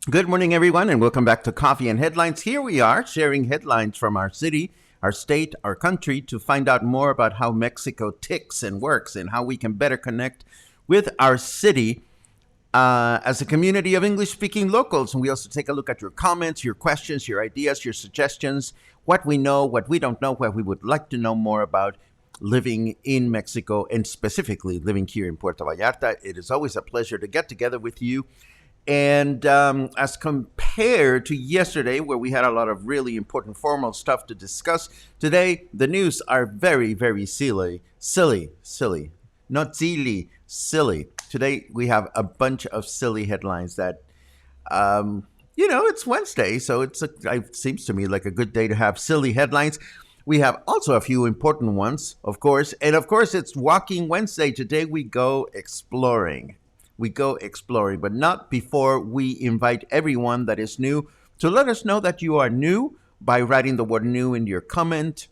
Good morning, everyone, and welcome back to Coffee and Headlines. Here we are sharing headlines from our city, our state, our country to find out more about how Mexico ticks and works and how we can better connect with our city as a community of English-speaking locals. And we also take a look at your comments, your questions, your ideas, your suggestions, what we know, what we don't know, what we would like to know more about living in Mexico and specifically living here in Puerto Vallarta. It is always a pleasure to get together with you. And as compared to yesterday, where we had a lot of really important formal stuff to discuss, today the news are very, very silly. Not silly, silly. Today we have a bunch of silly headlines that, it's Wednesday, so it seems to me like a good day to have silly headlines. We have also a few important ones, of course. And of course, it's Walking Wednesday. Today we go exploring. But not before we invite everyone that is new to let us know that you are new by writing the word new in your comment,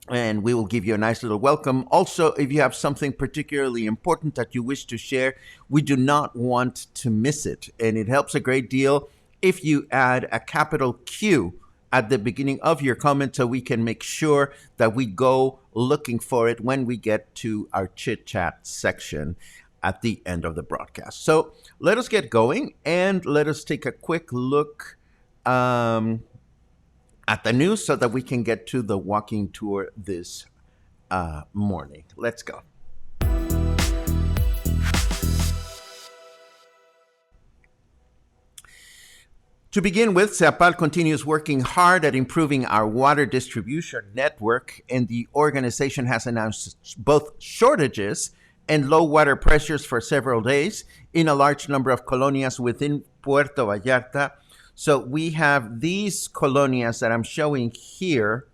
and we will give you a nice little welcome. Also, if you have something particularly important that you wish to share, we do not want to miss it, and it helps a great deal if you add a capital Q at the beginning of your comment so we can make sure that we go looking for it when we get to our chit-chat section at the end of the broadcast. So let us get going and let us take a quick look at the news so that we can get to the walking tour this morning. Let's go. To begin with, SEAPAL continues working hard at improving our water distribution network, and the organization has announced both shortages and low water pressures for several days in a large number of colonias within Puerto Vallarta. So we have these colonias that I'm showing here: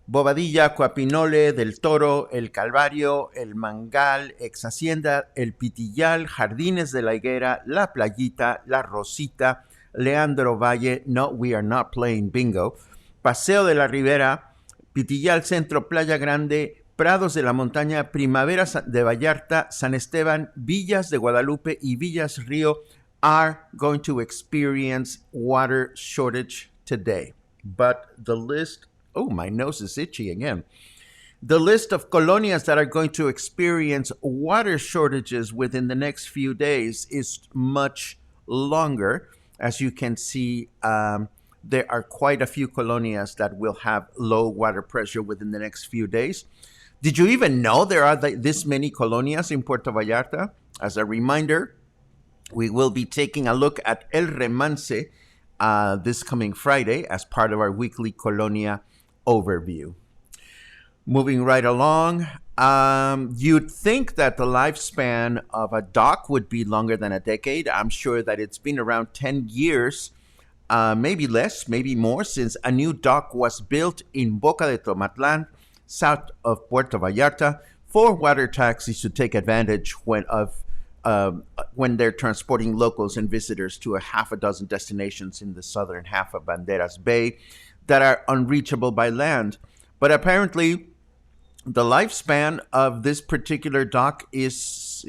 Bobadilla, Coapinole, Del Toro, El Calvario, El Mangal, Ex Hacienda, El Pitillal, Jardines de la Higuera, La Playita, La Rosita, Leandro Valle. No, we are not playing bingo. Paseo de la Ribera, Pitillal Centro, Playa Grande, Prados de la Montaña, Primavera de Vallarta, San Esteban, Villas de Guadalupe, y Villas Río are going to experience water shortage today. But the list, oh, my nose is itchy again. The list of colonias that are going to experience water shortages within the next few days is much longer. As you can see, there are quite a few colonias that will have low water pressure within the next few days. Did you even know there are this many colonias in Puerto Vallarta? As a reminder, we will be taking a look at El Remance this coming Friday as part of our weekly Colonia overview. Moving right along, you'd think that the lifespan of a dock would be longer than a decade. I'm sure that it's been around 10 years, maybe less, maybe more, since a new dock was built in Boca de Tomatlan, south of Puerto Vallarta, for water taxis to take advantage of when they're transporting locals and visitors to a half a dozen destinations in the southern half of Banderas Bay that are unreachable by land. But apparently, the lifespan of this particular dock is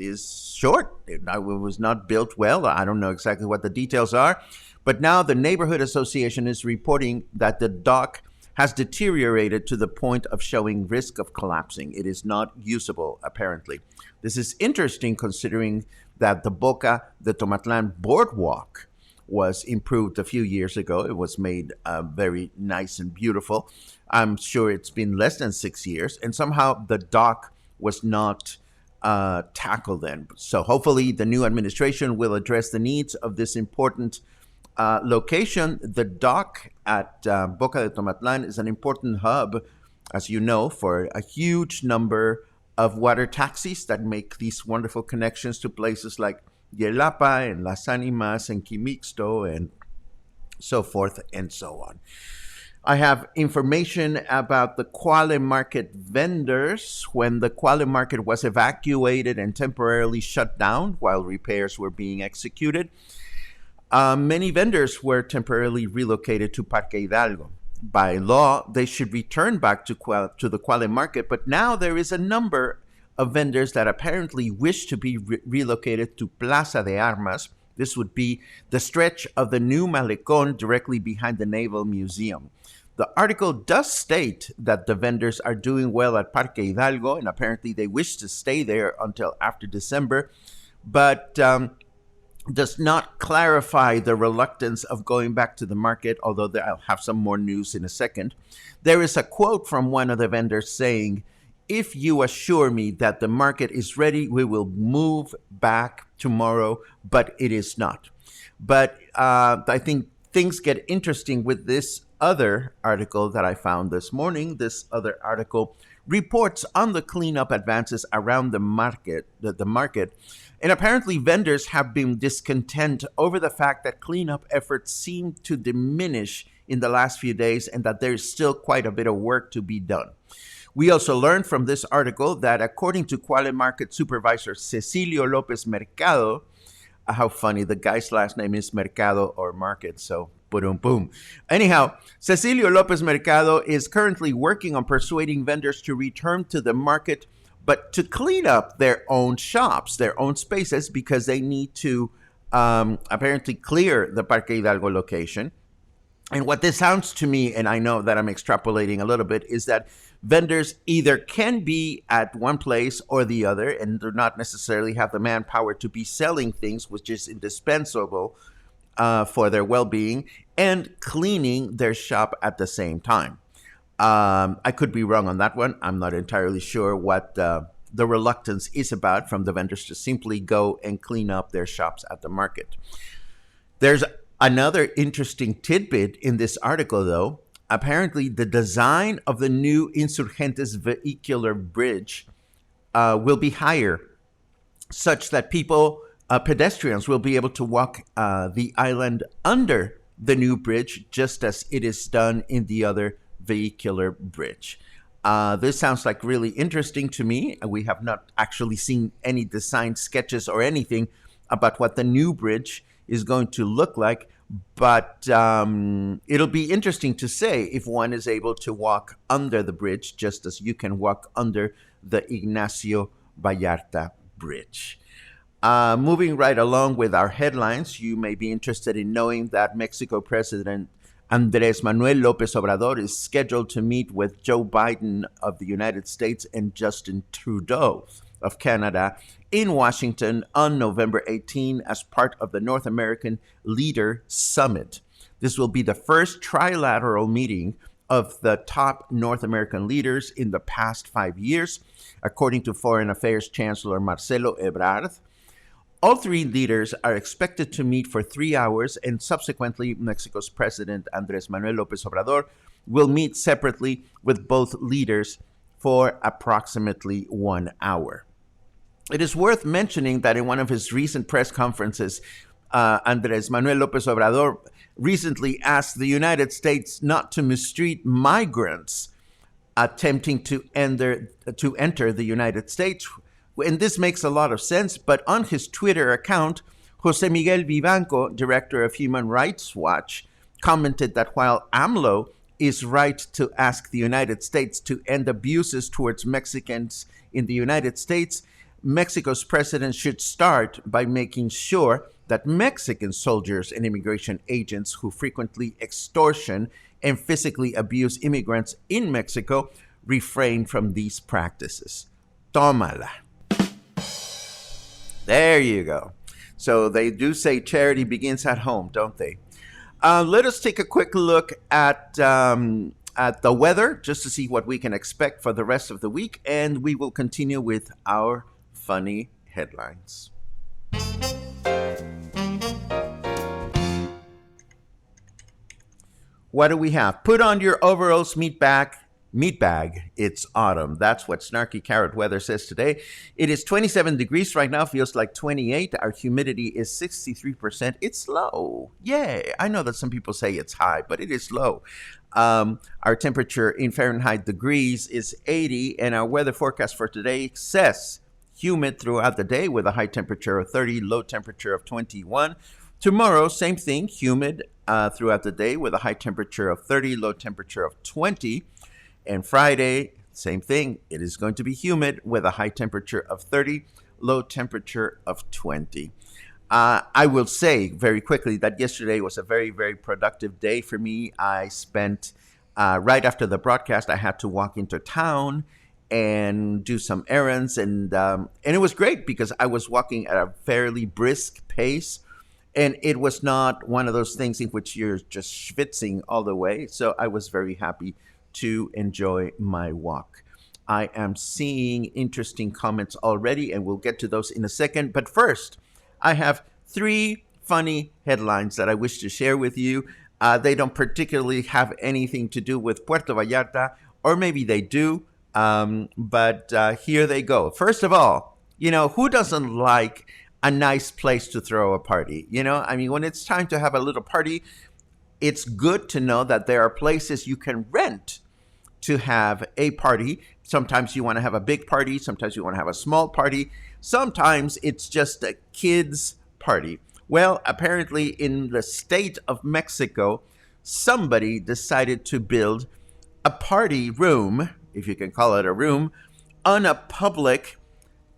short. It was not built well. I don't know exactly what the details are, but now the neighborhood association is reporting that the dock has deteriorated to the point of showing risk of collapsing. It is not usable, apparently. This is interesting considering that the Boca de Tomatlan boardwalk was improved a few years ago. It was made very nice and beautiful. I'm sure it's been less than 6 years, and somehow the dock was not tackled then. So hopefully the new administration will address the needs of this important location. The dock at Boca de Tomatlan is an important hub, as you know, for a huge number of water taxis that make these wonderful connections to places like Yelapa and Las Animas and Quimixto and so forth and so on. I have information about the Cuale Market Vendors. When the Cuale Market was evacuated and temporarily shut down while repairs were being executed, many vendors were temporarily relocated to Parque Hidalgo. By law, they should return back to the Cuale Market, but now there is a number of vendors that apparently wish to be relocated to Plaza de Armas. This would be the stretch of the new Malecón directly behind the Naval Museum. The article does state that the vendors are doing well at Parque Hidalgo, and apparently they wish to stay there until after December, but does not clarify the reluctance of going back to the market, although I'll have some more news in a second. There is a quote from one of the vendors saying, "If you assure me that the market is ready, we will move back tomorrow, but it is not." But I think things get interesting with this other article that I found this morning. This other article reports on the cleanup advances around the market, and apparently vendors have been discontent over the fact that cleanup efforts seem to diminish in the last few days and that there's still quite a bit of work to be done. We also learned from this article that according to Cuale Market Supervisor Cecilio Lopez Mercado, how funny, the guy's last name is Mercado or Market, so boom, boom. Anyhow, Cecilio Lopez Mercado is currently working on persuading vendors to return to the market, but to clean up their own shops, their own spaces, because they need to apparently clear the Parque Hidalgo location. And what this sounds to me, and I know that I'm extrapolating a little bit, is that vendors either can be at one place or the other and do not necessarily have the manpower to be selling things, which is indispensable for their well-being, and cleaning their shop at the same time. I could be wrong on that one. I'm not entirely sure what the reluctance is about from the vendors to simply go and clean up their shops at the market. There's another interesting tidbit in this article, though. Apparently, the design of the new Insurgentes vehicular bridge will be higher, such that pedestrians will be able to walk the island under the new bridge, just as it is done in the other vehicular bridge. This sounds like really interesting to me. We have not actually seen any design sketches or anything about what the new bridge is going to look like, but it'll be interesting to say if one is able to walk under the bridge, just as you can walk under the Ignacio Vallarta Bridge. Moving right along with our headlines, you may be interested in knowing that Mexico President Andrés Manuel López Obrador is scheduled to meet with Joe Biden of the United States and Justin Trudeau of Canada in Washington on November 18 as part of the North American Leader Summit. This will be the first trilateral meeting of the top North American leaders in the past 5 years, according to Foreign Affairs Chancellor Marcelo Ebrard. All three leaders are expected to meet for 3 hours, and subsequently, Mexico's President Andrés Manuel López Obrador will meet separately with both leaders for approximately 1 hour. It is worth mentioning that in one of his recent press conferences, Andrés Manuel López Obrador recently asked the United States not to mistreat migrants attempting to enter the United States. And this makes a lot of sense, but on his Twitter account, Jose Miguel Vivanco, director of Human Rights Watch, commented that while AMLO is right to ask the United States to end abuses towards Mexicans in the United States, Mexico's president should start by making sure that Mexican soldiers and immigration agents who frequently extortion and physically abuse immigrants in Mexico refrain from these practices. Tómala. There you go. So they do say charity begins at home, don't they? Let us take a quick look at the weather just to see what we can expect for the rest of the week, and we will continue with our funny headlines. What do we have? Put on your overalls, meat bag. It's autumn. That's what Snarky Carrot Weather says today. It is 27 degrees right now, feels like 28. Our humidity is 63%. It's low. Yay. I know that some people say it's high, but it is low. Our temperature in Fahrenheit degrees is 80, and our weather forecast for today says humid throughout the day with a high temperature of 30, low temperature of 21. Tomorrow, same thing, humid throughout the day with a high temperature of 30, low temperature of 20. And Friday, same thing. It is going to be humid with a high temperature of 30, low temperature of 20. I will say very quickly that yesterday was a very, very productive day for me. I spent, right after the broadcast, I had to walk into town and do some errands. And it was great because I was walking at a fairly brisk pace. And it was not one of those things in which you're just schwitzing all the way. So I was very happy to enjoy my walk. I am seeing interesting comments already, and we'll get to those in a second. But first, I have 3 funny headlines that I wish to share with you. They don't particularly have anything to do with Puerto Vallarta, or maybe they do, but here they go. First of all, who doesn't like a nice place to throw a party? I mean, when it's time to have a little party, it's good to know that there are places you can rent to have a party. Sometimes you want to have a big party. Sometimes you want to have a small party. Sometimes it's just a kid's party. Well, apparently in the state of Mexico, somebody decided to build a party room, if you can call it a room, on a public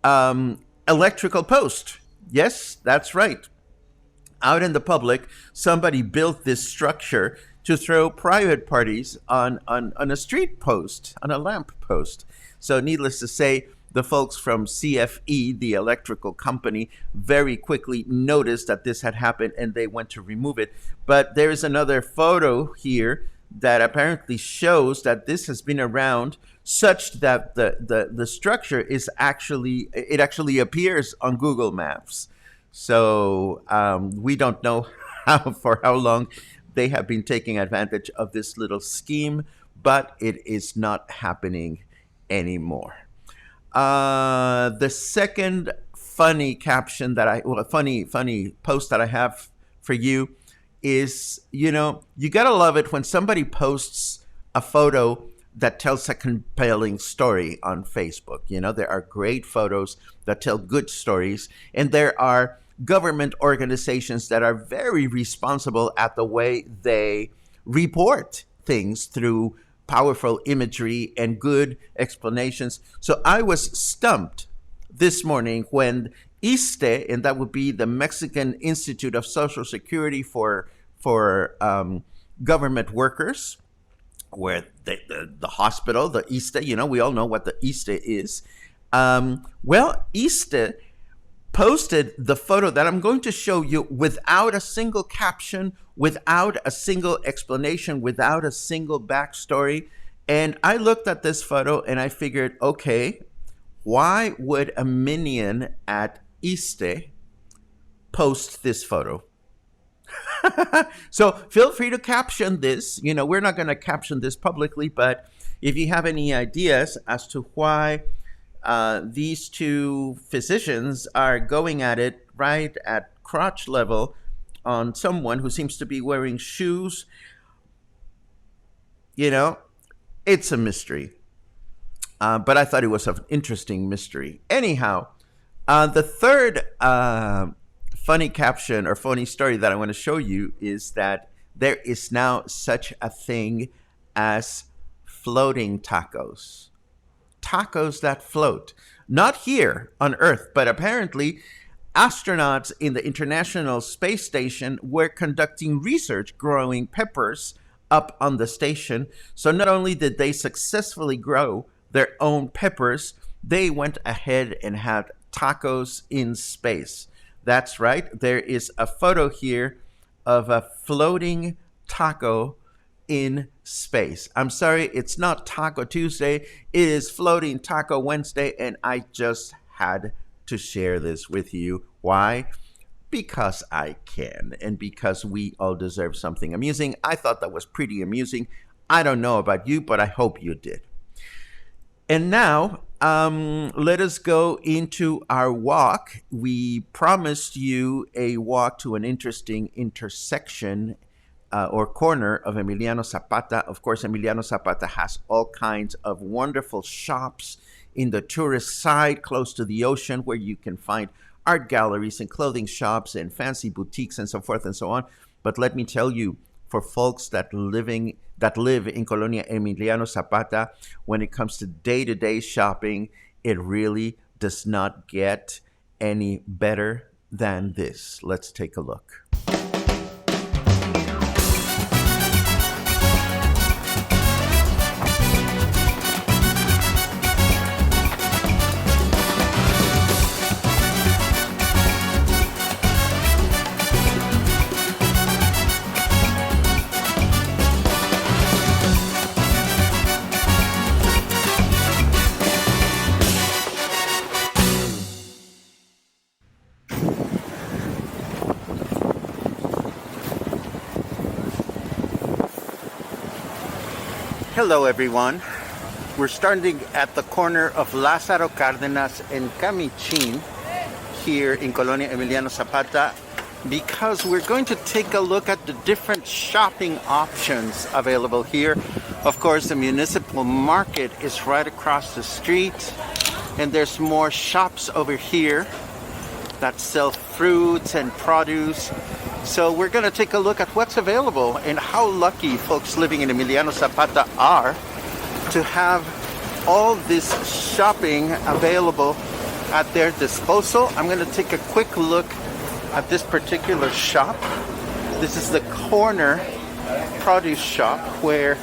electrical post. Yes, that's right. Out in the public, somebody built this structure to throw private parties on a street post, on a lamp post. So needless to say, the folks from CFE, the electrical company, very quickly noticed that this had happened and they went to remove it. But there's another photo here that apparently shows that this has been around such that the structure is actually appears on Google Maps. So we don't know for how long they have been taking advantage of this little scheme, but it is not happening anymore. The second funny caption funny post that I have for you is, you gotta love it when somebody posts a photo that tells a compelling story on Facebook. There are great photos that tell good stories, and there are government organizations that are very responsible at the way they report things through powerful imagery and good explanations. So I was stumped this morning when ISSSTE, and that would be the Mexican Institute of Social Security for government workers, where the hospital, the ISSSTE, we all know what the ISSSTE is. ISSSTE posted the photo that I'm going to show you without a single caption, without a single explanation, without a single backstory. And I looked at this photo and I figured, okay, why would a minion at ISSSTE post this photo? So feel free to caption this. We're not going to caption this publicly, but if you have any ideas as to why these two physicians are going at it right at crotch level on someone who seems to be wearing shoes, it's a mystery. but I thought it was an interesting mystery. Anyhow, the third funny caption or funny story that I want to show you is that there is now such a thing as floating tacos. Tacos that float. Not here on Earth, but apparently astronauts in the International Space Station were conducting research growing peppers up on the station. So not only did they successfully grow their own peppers, they went ahead and had tacos in space. That's right. There is a photo here of a floating taco in space. I'm sorry, it's not Taco Tuesday. It is Floating Taco Wednesday, and I just had to share this with you. Why? Because I can, and because we all deserve something amusing. I thought that was pretty amusing. I don't know about you, but I hope you did. And now, let us go into our walk. We promised you a walk to an interesting intersection or corner of Emiliano Zapata. Of course, Emiliano Zapata has all kinds of wonderful shops in the tourist side close to the ocean where you can find art galleries and clothing shops and fancy boutiques and so forth and so on. But let me tell you, for folks that live in Colonia Emiliano Zapata, when it comes to day-to-day shopping, it really does not get any better than this. Let's take a look. Hello everyone. We're starting at the corner of Lázaro Cárdenas and Camichin here in Colonia Emiliano Zapata because we're going to take a look at the different shopping options available here. Of course, the Municipal market is right across the street, and there's more shops over here that sell fruits and produce. So we're going to take a look at what's available and how lucky folks living in Emiliano Zapata are to have all this shopping available at their disposal. I'm going to take a quick look at this particular shop. This is the corner produce shop where,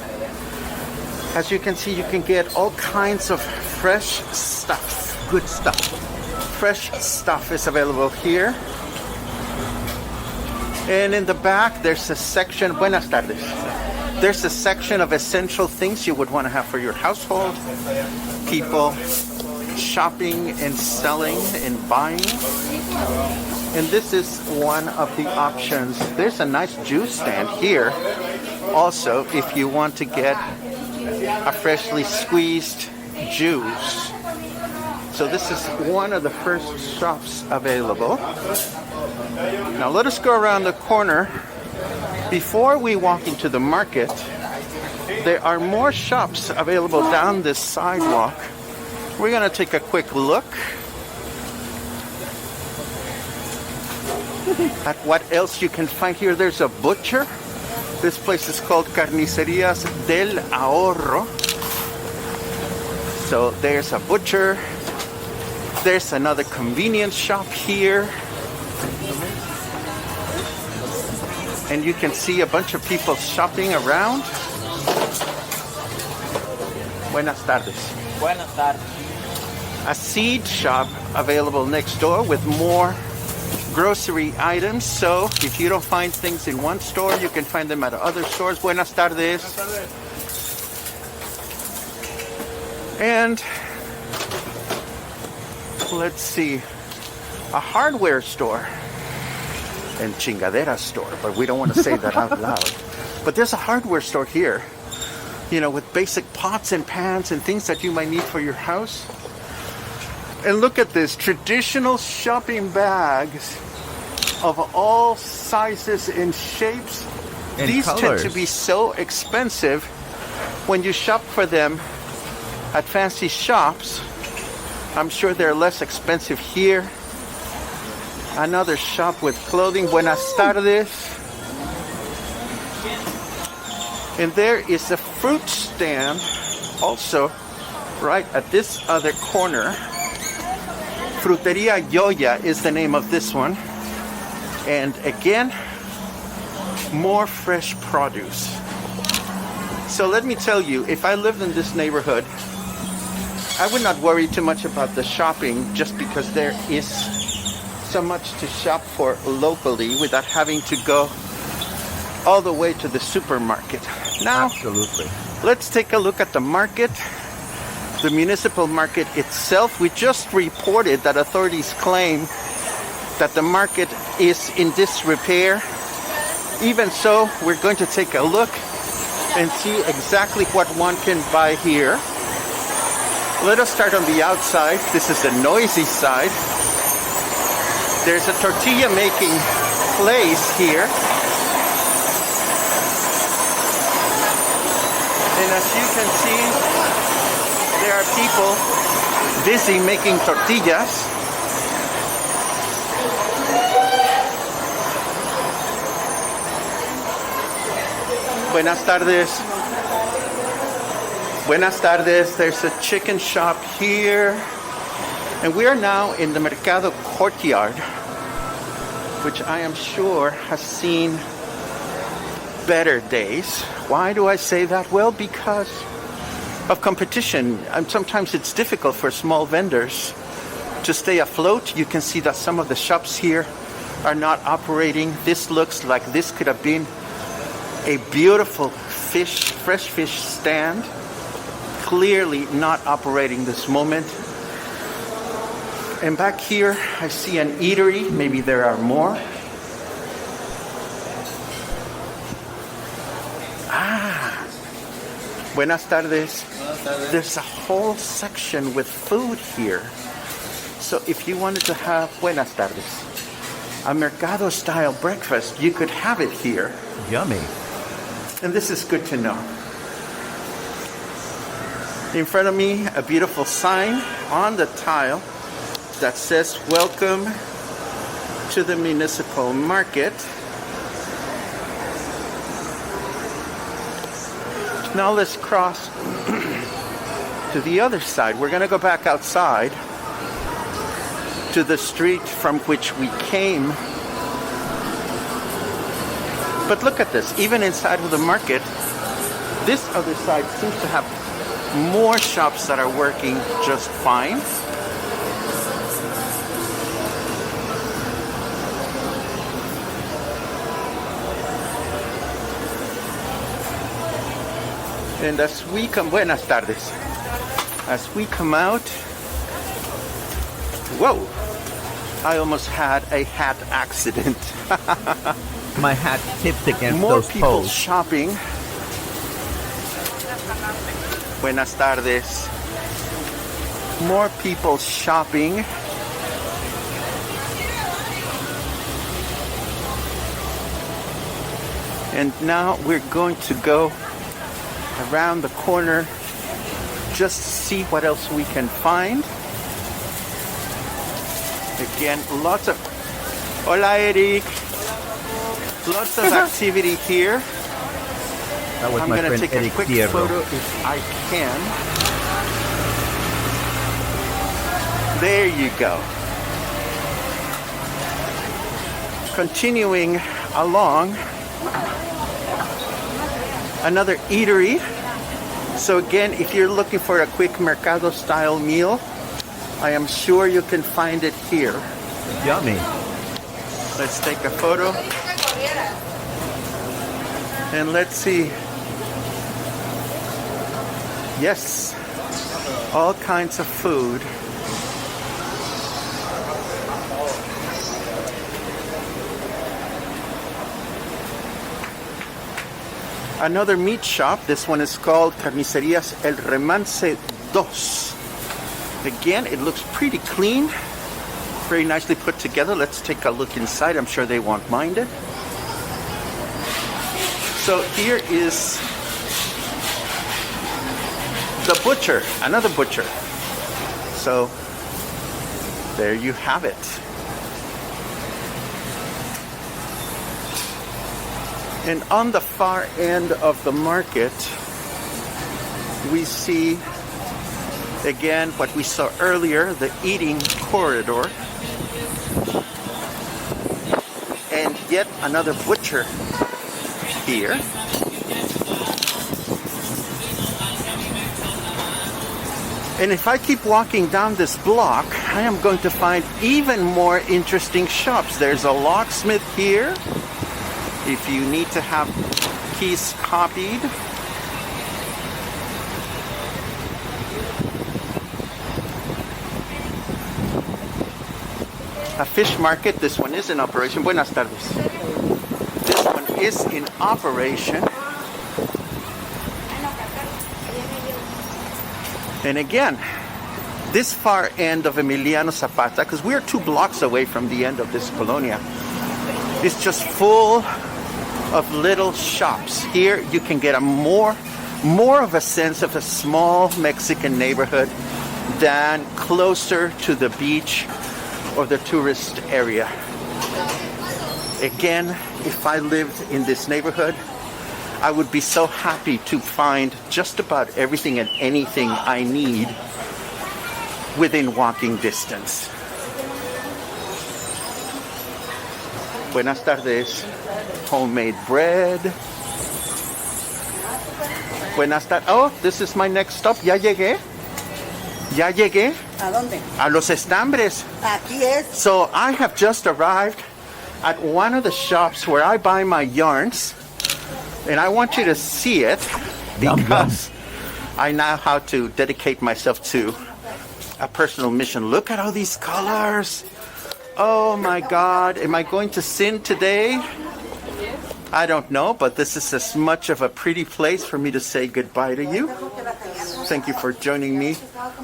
as you can see, you can get all kinds of fresh stuff, good stuff. Fresh stuff is available here. And in the back, there's a section, buenas tardes. There's a section of essential things you would want to have for your household. People shopping and selling and buying. And this is one of the options. There's a nice juice stand here. Also, if you want to get a freshly squeezed juice. So this is one of the first shops available. Now let us go around the corner. Before we walk into the market, there are more shops available down this sidewalk. We're going to take a quick look at what else you can find here. There's a butcher. This place is called Carnicerías del Ahorro. So there's a butcher. There's another convenience shop here. And you can see a bunch of people shopping around. Buenas tardes. Buenas tardes. A seed shop available next door with more grocery items. So if you don't find things in one store, you can find them at other stores. Buenas tardes. Buenas tardes. And let's see, a hardware store and chingadera store, but we don't want to say that out loud. But there's a hardware store here, you know, with basic pots and pans and things that you might need for your house. And look at this, traditional shopping bags of all sizes and shapes. And these colors tend to be so expensive when you shop for them at fancy shops. I'm sure they're less expensive here. Another shop with clothing. Buenas tardes. And there is a fruit stand also right at this other corner. Fruteria Yoya is the name of this one. And again, more fresh produce. So let me tell you, if I lived in this neighborhood, I would not worry too much about the shopping just because there is so much to shop for locally without having to go all the way to the supermarket. Now, Absolutely. let's take a look at the market, the municipal market itself. We just reported that authorities claim that the market is in disrepair. Even so, we're going to take a look and see exactly what one can buy here. Let us start on the outside. This is the noisy side. There's a tortilla making place here. And as you can see, there are people busy making tortillas. Buenas tardes. Buenas tardes. There's a chicken shop here. And we are now in the Mercado courtyard, which I am sure has seen better days. Why do I say that? Well, because of competition. And sometimes it's difficult for small vendors to stay afloat. You can see that some of the shops here are not operating. This looks like this could have been a beautiful fish, fresh fish stand. Clearly not operating this moment. And back here, I see an eatery. Maybe there are more. Buenas tardes. There's a whole section with food here. So if you wanted to have, buenas tardes, a mercado style breakfast, you could have it here. Yummy. And this is good to know. In front of me, a beautiful sign on the tile that says, "Welcome to the municipal market." Now let's cross to the other side. We're going to go back outside to the street from which we came. But look at this. Even inside of the market, this other side seems to have more shops that are working just fine. And as we come, buenas tardes. As we come out, whoa, I almost had a hat accident. My hat tipped against More those people poles. shopping. Buenas tardes. More people shopping. And now we're going to go around the corner just to see what else we can find. Again, lots of... Hola, Eric. Lots of activity here. That was I'm my going to friend take a Eric quick Fierro. photo if I can. There you go. Continuing along, another eatery. So again, if you're looking for a quick mercado style meal, I am sure you can find it here. Yummy. Let's take a photo. And let's see. Yes, all kinds of food. Another meat shop. This one is called Carnicerías El Remance 2. Again, it looks pretty clean. Very nicely put together. Let's take a look inside. I'm sure they won't mind it. So here is the butcher, another butcher. So there you have it. And on the far end of the market, we see again what we saw earlier, the eating corridor. And yet another butcher here. And if I keep walking down this block, I am going to find even more interesting shops. There's a locksmith here, if you need to have keys copied. A fish market, this one is in operation. Buenas tardes. This one is in operation. And again, this far end of Emiliano Zapata, because we are 2 blocks away from the end of this colonia, is just full of little shops. Here you can get a more of a sense of a small Mexican neighborhood than closer to the beach or the tourist area. Again, if I lived in this neighborhood, I would be so happy to find just about everything and anything I need within walking distance. Buenas tardes. Homemade bread. Buenas tardes. Oh, this is my next stop. Ya llegué. Ya llegué. ¿A dónde? A los estambres. Aquí es. So I have just arrived at one of the shops where I buy my yarns. And I want you to see it because I know how to dedicate myself to a personal mission. Look at all these colors. Oh my God. Am I going to sin today? I don't know, but this is as much of a pretty place for me to say goodbye to you. Thank you for joining me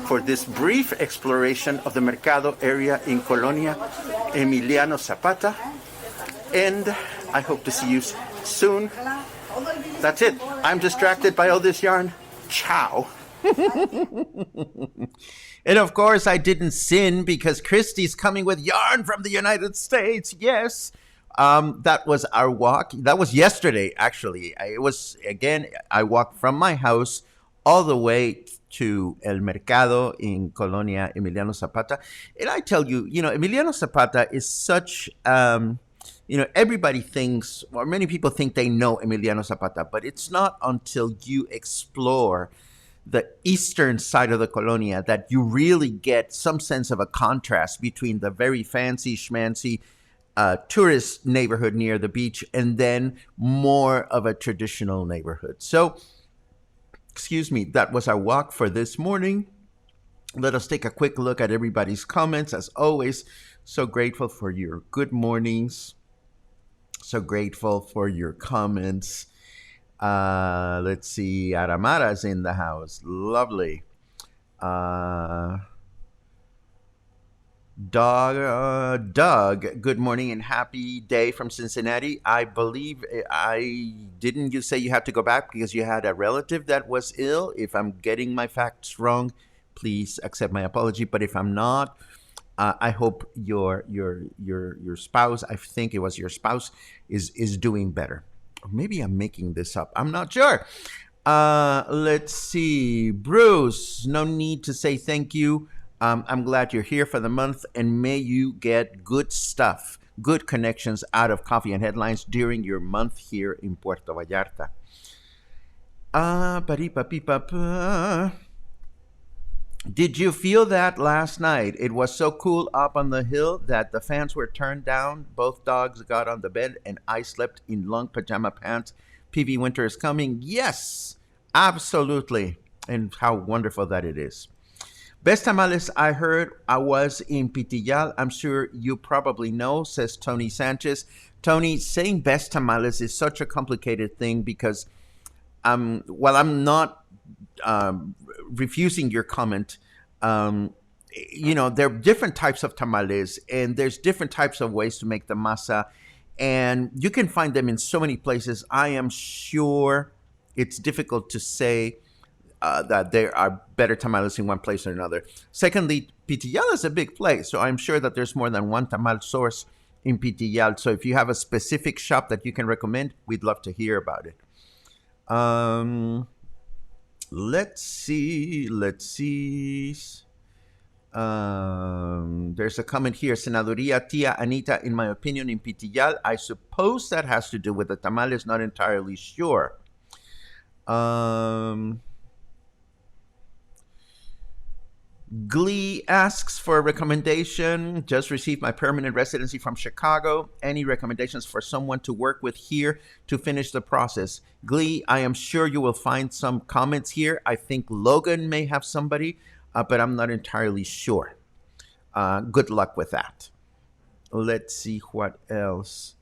for this brief exploration of the Mercado area in Colonia Emiliano Zapata. And I hope to see you soon. That's it. I'm distracted by all this yarn. Ciao. And of course, I didn't sin because Christy's coming with yarn from the United States. Yes. That was our walk. That was yesterday, actually. It was, again, I walked from my house all the way to El Mercado in Colonia Emiliano Zapata. And I tell you, Emiliano Zapata is such... everybody thinks, or many people think they know Emiliano Zapata, but it's not until you explore the eastern side of the colonia that you really get some sense of a contrast between the very fancy schmancy tourist neighborhood near the beach and then more of a traditional neighborhood. So, excuse me, that was our walk for this morning. Let us take a quick look at everybody's comments. As always, so grateful for your good mornings. So grateful for your comments. Let's see. Aramara's in the house. Lovely. Doug, good morning and happy day from Cincinnati. I believe didn't you say you had to go back because you had a relative that was ill? If I'm getting my facts wrong, please accept my apology. But if I'm not, I hope your spouse, I think it was your spouse, is doing better. Or maybe I'm making this up. I'm not sure. Let's see. Bruce, no need to say thank you. I'm glad you're here for the month, and may you get good stuff, good connections out of Coffee and Headlines during your month here in Puerto Vallarta. Did you feel that last night? It was so cool up on the hill that the fans were turned down. Both dogs got on the bed, and I slept in long pajama pants. PV winter is coming. Yes, absolutely. And how wonderful that it is. Best tamales I heard I was in Pitillal. I'm sure you probably know, says Tony Sanchez. Tony, saying best tamales is such a complicated thing because while I'm not refusing your comment, there are different types of tamales and there's different types of ways to make the masa. And you can find them in so many places. I am sure it's difficult to say that there are better tamales in one place or another. Secondly, Pitillal is a big place, so I'm sure that there's more than one tamal source in Pitillal. So if you have a specific shop that you can recommend, we'd love to hear about it. Let's see. There's a comment here. Senaduría Tia Anita, in my opinion, in Pitillal. I suppose that has to do with the tamales, not entirely sure. Glee asks for a recommendation. Just received my permanent residency from Chicago. Any recommendations for someone to work with here to finish the process? Glee, I am sure you will find some comments here. I think Logan may have somebody, but I'm not entirely sure. Good luck with that. Let's see what else.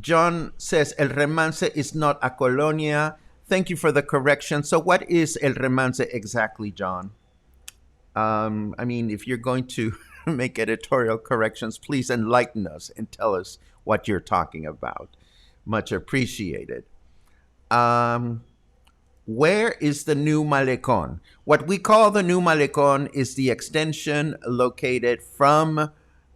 John says, El Remance is not a colonia. Thank you for the correction. So what is El Remance exactly, John? I mean, if you're going to make editorial corrections, please enlighten us and tell us what you're talking about. Much appreciated. Where is the new Malecon? What we call the new Malecon is the extension located from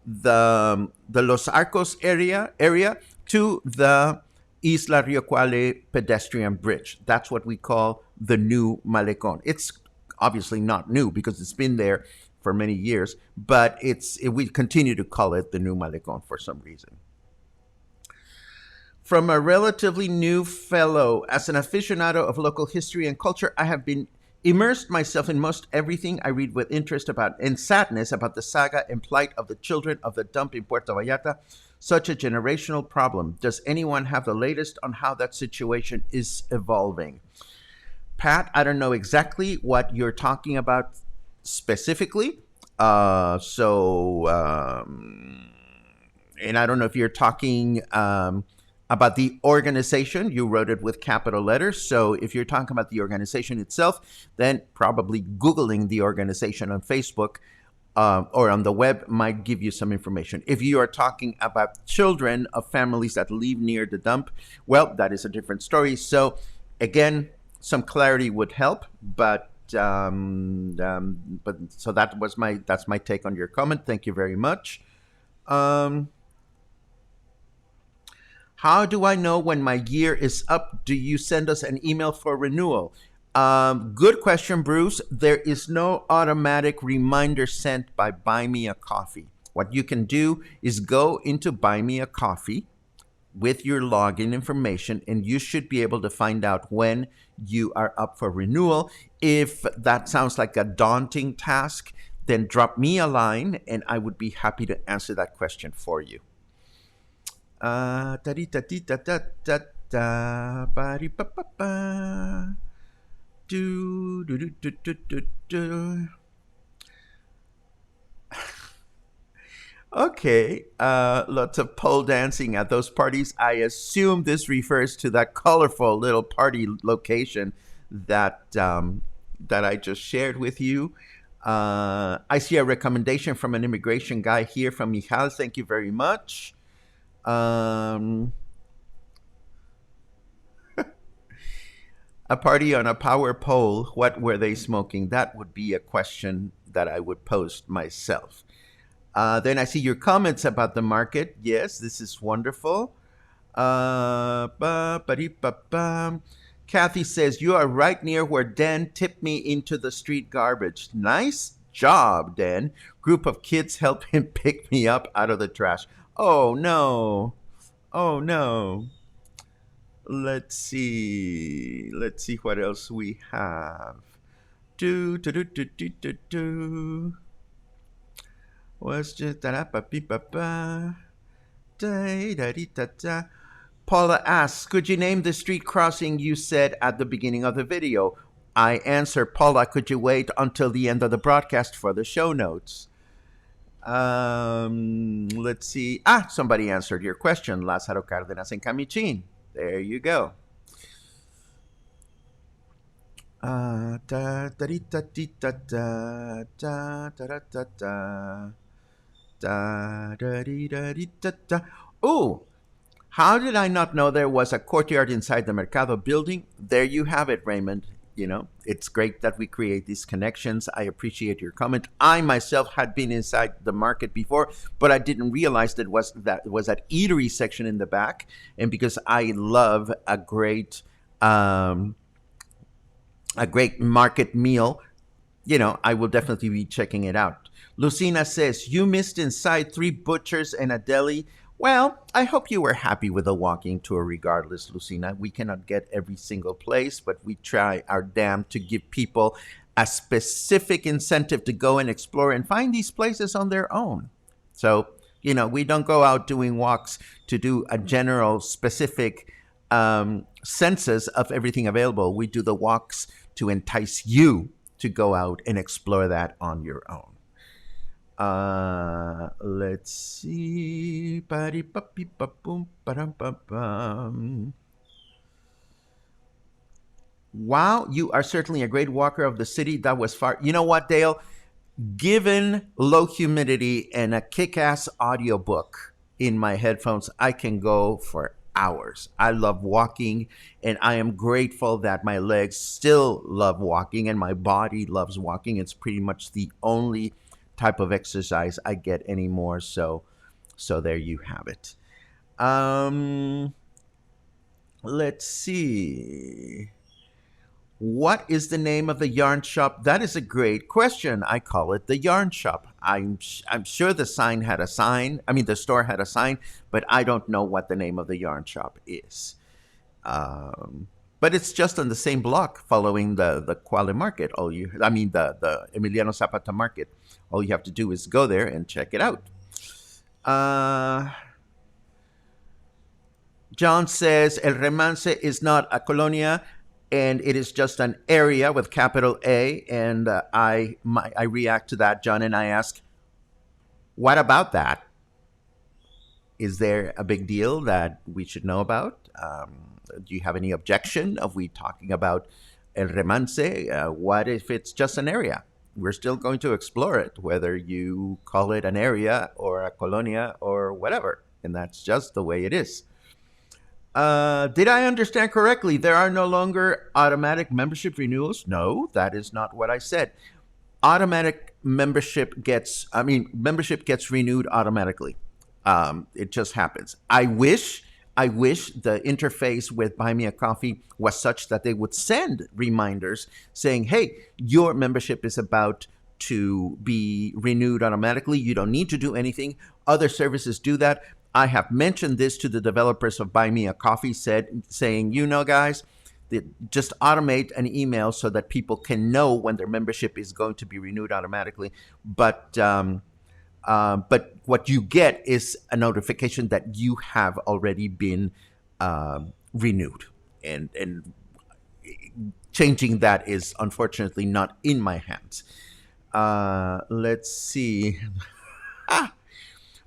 the Los Arcos area to the Isla Rio Cuale pedestrian bridge. That's what we call the new Malecon. It's obviously not new because it's been there for many years, but we continue to call it the new Malecon for some reason. From a relatively new fellow, as an aficionado of local history and culture, I have been immersed myself in most everything I read with interest about and sadness about the saga and plight of the children of the dump in Puerto Vallarta. Such a generational problem. Does anyone have the latest on how that situation is evolving? Pat, I don't know exactly what you're talking about specifically. And I don't know if you're talking about the organization. You wrote it with capital letters. So if you're talking about the organization itself, then probably Googling the organization on Facebook or on the web might give you some information. If you are talking about children of families that live near the dump, well, that is a different story. So again, some clarity would help, but so that's my take on your comment. Thank you very much. How do I know when my year is up? Do you send us an email for renewal? Good question, Bruce. There is no automatic reminder sent by Buy Me a Coffee. What you can do is go into Buy Me a Coffee with your login information, and you should be able to find out when you are up for renewal. If that sounds like a daunting task, then drop me a line, and I would be happy to answer that question for you. Okay, lots of pole dancing at those parties. I assume this refers to that colorful little party location that I just shared with you. I see a recommendation from an immigration guy here from Mijal. Thank you very much. A party on a power pole, what were they smoking? That would be a question that I would post myself. Then I see your comments about the market. Yes, this is wonderful. Kathy says, you are right near where Dan tipped me into the street garbage. Nice job, Dan. Group of kids helped him pick me up out of the trash. Oh, no. Oh, no. Let's see what else we have. Was just Paula asks, could you name the street crossing you said at the beginning of the video? I answer, Paula, could you wait until the end of the broadcast for the show notes? Let's see. Somebody answered your question. Lázaro Cárdenas and Camichin. There you go. Oh, How did I not know there was a courtyard inside the Mercado building? There you have it, Raymond. It's great that we create these connections. I appreciate your comment. I myself had been inside the market before, but I didn't realize that was that eatery section in the back. And because I love a great market meal, I will definitely be checking it out. Lucina says, you missed inside 3 butchers and a deli. Well, I hope you were happy with the walking tour regardless, Lucina. We cannot get every single place, but we try our damn to give people a specific incentive to go and explore and find these places on their own. So, we don't go out doing walks to do a general specific census of everything available. We do the walks to entice you to go out and explore that on your own. Let's see. Wow, you are certainly a great walker of the city. That was far. You know what, Dale? Given low humidity and a kick-ass audiobook in my headphones, I can go for hours. I love walking, and I am grateful that my legs still love walking and my body loves walking. It's pretty much the only type of exercise I get anymore. So there you have it. Let's see. What is the name of the yarn shop? That is a great question. I call it the yarn shop. I'm sure the sign had a sign. I mean, the store had a sign, but I don't know what the name of the yarn shop is. But it's just on the same block following the Cuale Market. The Emiliano Zapata Market. All you have to do is go there and check it out. John says, El Remance is not a colonia, and it is just an area with capital A. And I react to that, John, and I ask, what about that? Is there a big deal that we should know about? Do you have any objection of we talking about El Remance? What if it's just an area? We're still going to explore it, whether you call it an area or a colonia or whatever. And that's just the way it is. Did I understand correctly? There are no longer automatic membership renewals? No, that is not what I said. Membership gets renewed automatically. It just happens. I wish the interface with Buy Me a Coffee was such that they would send reminders saying, hey, your membership is about to be renewed automatically. You don't need to do anything. Other services do that. I have mentioned this to the developers of Buy Me a Coffee, saying, guys, just automate an email so that people can know when their membership is going to be renewed automatically. But what you get is a notification that you have already been renewed. And changing that is unfortunately not in my hands. Let's see.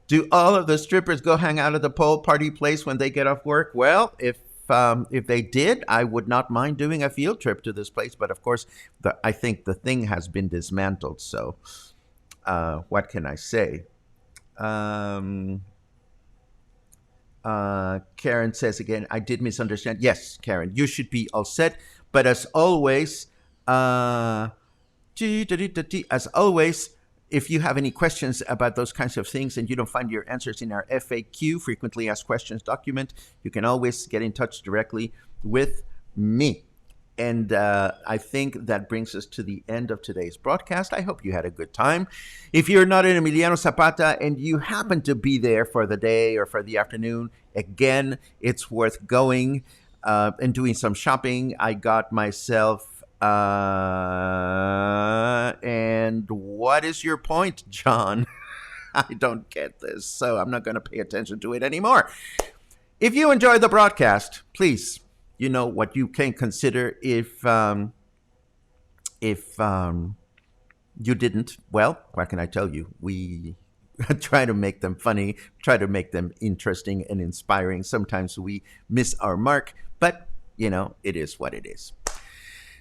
Do all of the strippers go hang out at the pole party place when they get off work? Well, if they did, I would not mind doing a field trip to this place. But of course, I think the thing has been dismantled. So what can I say? Karen says again, I did misunderstand. Yes, Karen, you should be all set. But as always, if you have any questions about those kinds of things and you don't find your answers in our FAQ, frequently asked questions document, you can always get in touch directly with me. And I think that brings us to the end of today's broadcast. I hope you had a good time. If you're not in Emiliano Zapata and you happen to be there for the day or for the afternoon, again, it's worth going and doing some shopping. I got myself and what is your point, John? I don't get this, so I'm not going to pay attention to it anymore. If you enjoyed the broadcast, please, you know what you can consider. If you didn't, well, what can I tell you? We try to make them funny, try to make them interesting and inspiring. Sometimes we miss our mark, but, it is what it is.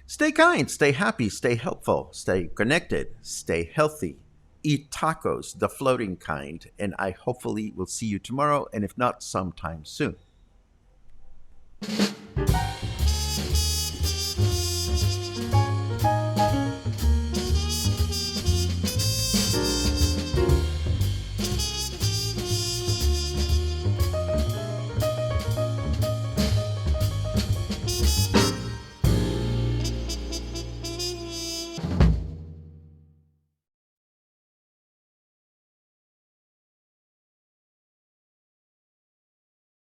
Stay kind, stay happy, stay helpful, stay connected, stay healthy, eat tacos, the floating kind, and I hopefully will see you tomorrow, and if not, sometime soon.